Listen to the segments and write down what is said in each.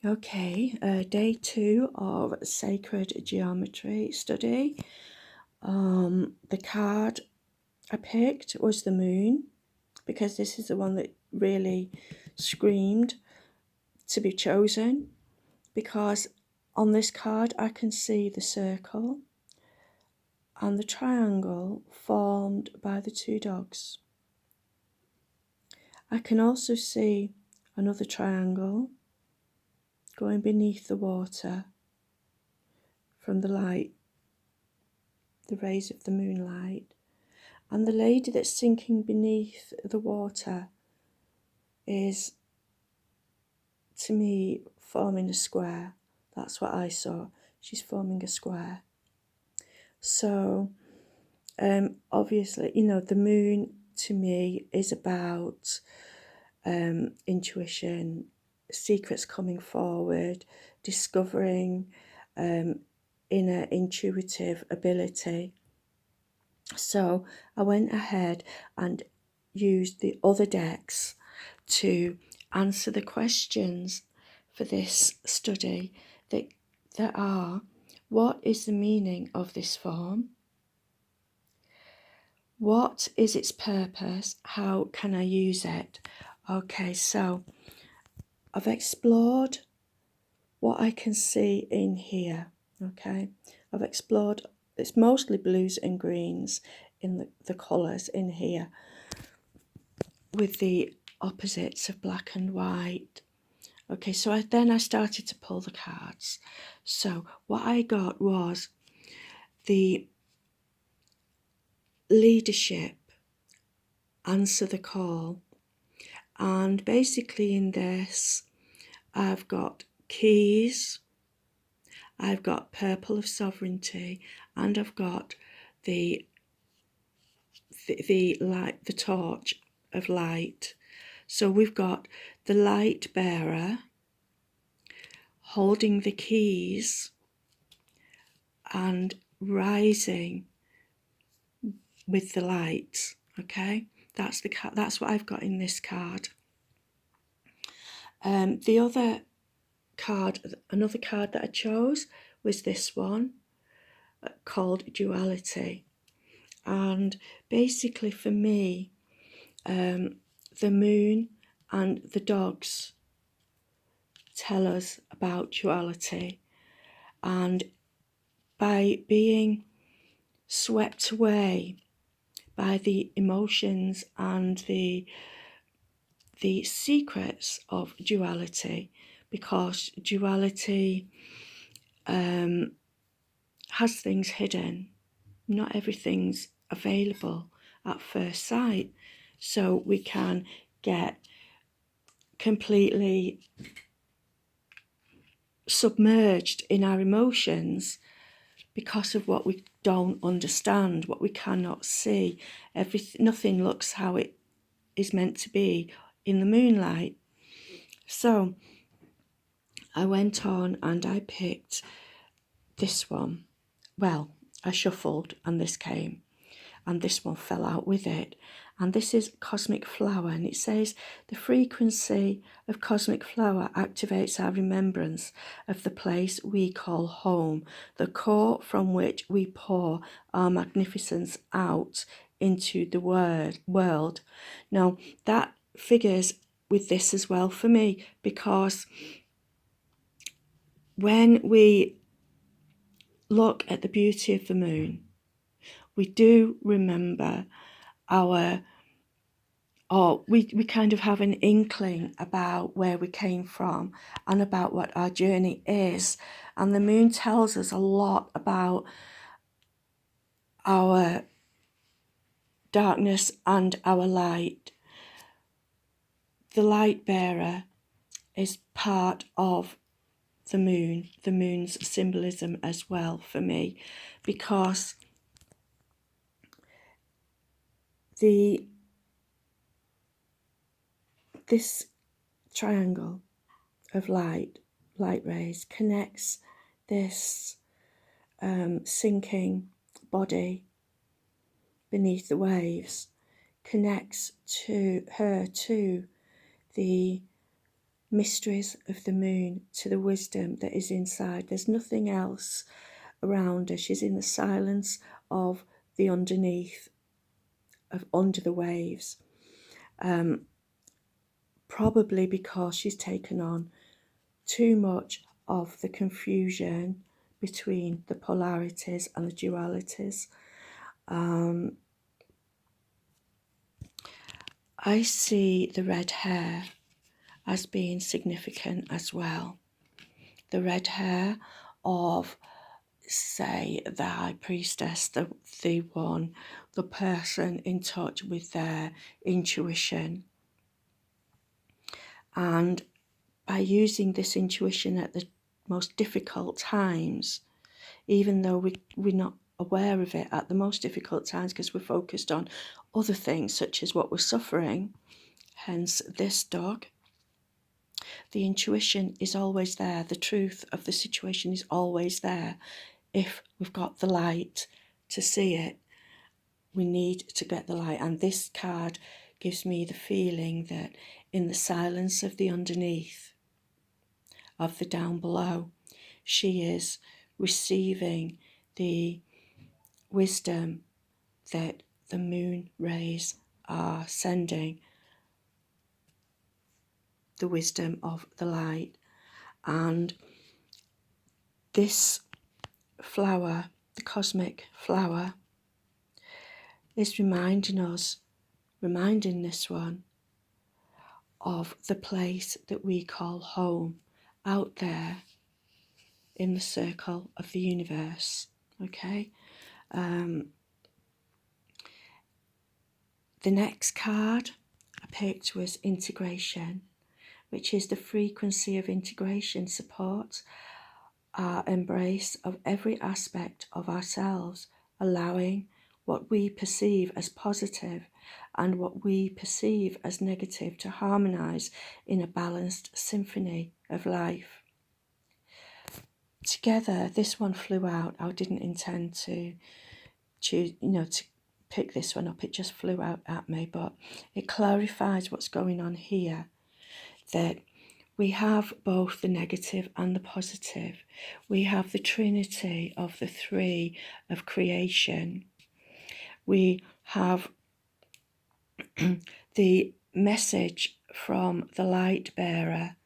Okay, day 2 of sacred geometry study. The card I picked was the moon, because this is the one that really screamed to be chosen, because on this card I can see the circle and the triangle formed by the 2 dogs. I can also see another triangle going beneath the water from the light, the rays of the moonlight, and the lady that's sinking beneath the water is, to me, forming a square. That's what I saw. She's forming a square. So obviously, the moon to me is about intuition, secrets coming forward, discovering inner intuitive ability. So I went ahead and used the other decks to answer the questions for this study that are: what is the meaning of this form? What is its purpose? How can I use it? Okay, so I've explored what I can see in here. Okay, I've explored, it's mostly blues and greens in the colours in here, with the opposites of black and white. Okay, so I started to pull the cards. So what I got was the leadership, answer the call. And basically in this, I've got keys, I've got purple of sovereignty, and I've got the light, the torch of light. So we've got the light bearer holding the keys and rising with the light. Okay, that's what I've got in this card. The other card, another card that I chose was this one, called duality. And basically for me, the moon and the dogs tell us about duality, and by being swept away by the emotions and the secrets of duality, because duality has things hidden. Not everything's available at first sight, so we can get completely submerged in our emotions because of what we don't understand, what we cannot see. Nothing looks how it is meant to be in the moonlight. So I went on and I picked this one. Well, I shuffled and this came, and this one fell out with it. And this is Cosmic Flower, and it says the frequency of Cosmic Flower activates our remembrance of the place we call home, the core from which we pour our magnificence out into the world. Now, that figures with this as well for me, because when we look at the beauty of the moon, we do remember we kind of have an inkling about where we came from and about what our journey is. And the moon tells us a lot about our darkness and our light. The light bearer is part of the moon's symbolism as well for me, because this triangle of light rays connects this sinking body beneath the waves, connects to her to the mysteries of the moon, to the wisdom that is inside. There's nothing else around her. She's in the silence of the underneath, of under the waves. Probably because she's taken on too much of the confusion between the polarities and the dualities. I see the red hair as being significant as well. The red hair of, say, the high priestess, the one, the person in touch with their intuition. And by using this intuition at the most difficult times, even though we're not aware of it at the most difficult times because we're focused on other things such as what we're suffering, hence this dog, the intuition is always there. The truth of the situation is always there. If we've got the light to see it, we need to get the light. And this card gives me the feeling that in the silence of the underneath, of the down below, she is receiving the wisdom that the moon rays are sending, the wisdom of the light. And this flower, the cosmic flower, is reminding this one of the place that we call home, out there in the circle of the universe. Okay. The next card I picked was integration, which is the frequency of integration supports our embrace of every aspect of ourselves, allowing what we perceive as positive and what we perceive as negative to harmonize in a balanced symphony of life. Together, this one flew out. I didn't intend to choose, to pick this one up. It just flew out at me, but it clarifies what's going on here, that we have both the negative and the positive. We have the trinity of the three of creation. We have the message from the light bearer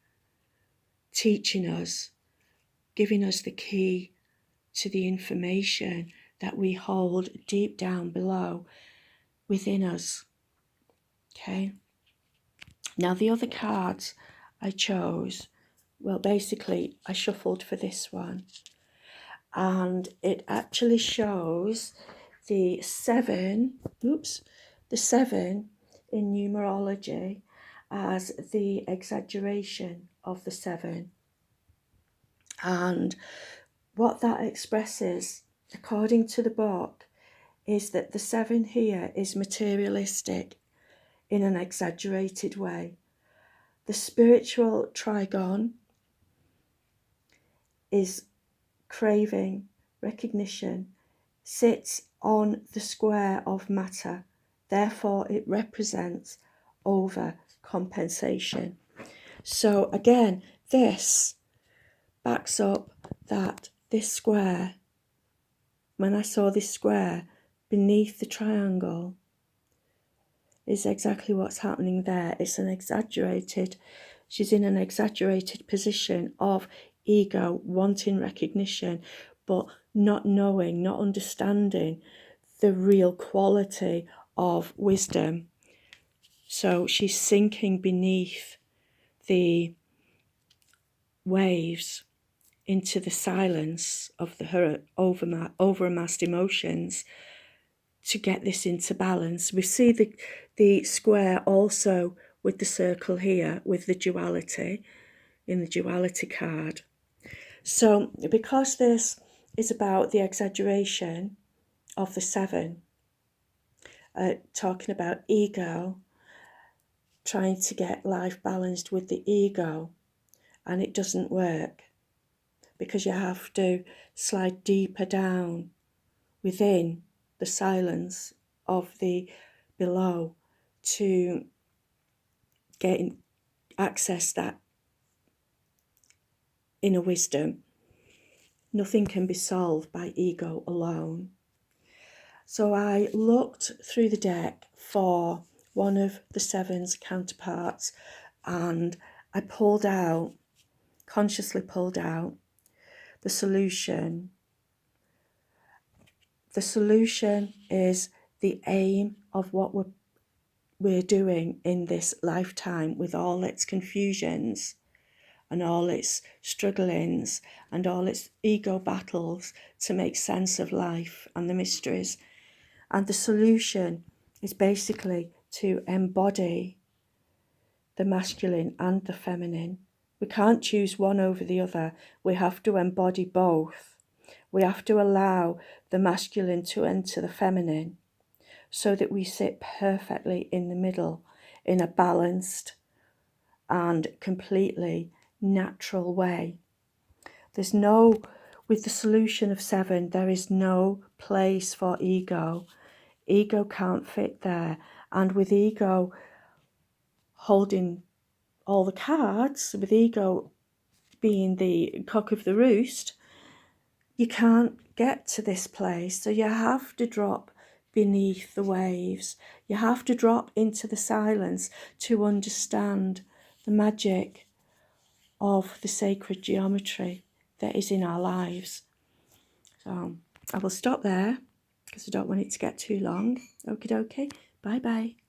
teaching us, giving us the key to the information that we hold deep down below within us. Okay. Now the other cards I chose, well, basically I shuffled for this one, and it actually shows the seven in numerology as the exaggeration of the seven. And what that expresses, according to the book, is that the seven here is materialistic in an exaggerated way. The spiritual trigon is craving, recognition, sits on the square of matter. Therefore, it represents overcompensation. So again, this backs up that this square, when I saw this square beneath the triangle, is exactly what's happening there. It's she's in an exaggerated position of ego, wanting recognition, but not knowing, not understanding the real quality of wisdom. So she's sinking beneath the waves into the silence of her overamassed emotions to get this into balance. We see the square also with the circle here, with the duality, in the duality card. So because this is about the exaggeration of the seven, talking about ego, trying to get life balanced with the ego, and it doesn't work because you have to slide deeper down within the silence of the below to access that inner wisdom. Nothing can be solved by ego alone. So I looked through the deck for one of the seven's counterparts, and I consciously pulled out the solution. The solution is the aim of what we're doing in this lifetime, with all its confusions and all its strugglings and all its ego battles to make sense of life and the mysteries. And the solution is basically to embody the masculine and the feminine. We can't choose one over the other. We have to embody both. We have to allow the masculine to enter the feminine so that we sit perfectly in the middle in a balanced and completely natural way. With the solution of 7, there is no place for ego. Ego can't fit there. And with ego holding all the cards, with ego being the cock of the roost, you can't get to this place. So you have to drop beneath the waves. You have to drop into the silence to understand the magic of the sacred geometry that is in our lives. So I will stop there because I don't want it to get too long. Okie dokie. Bye bye.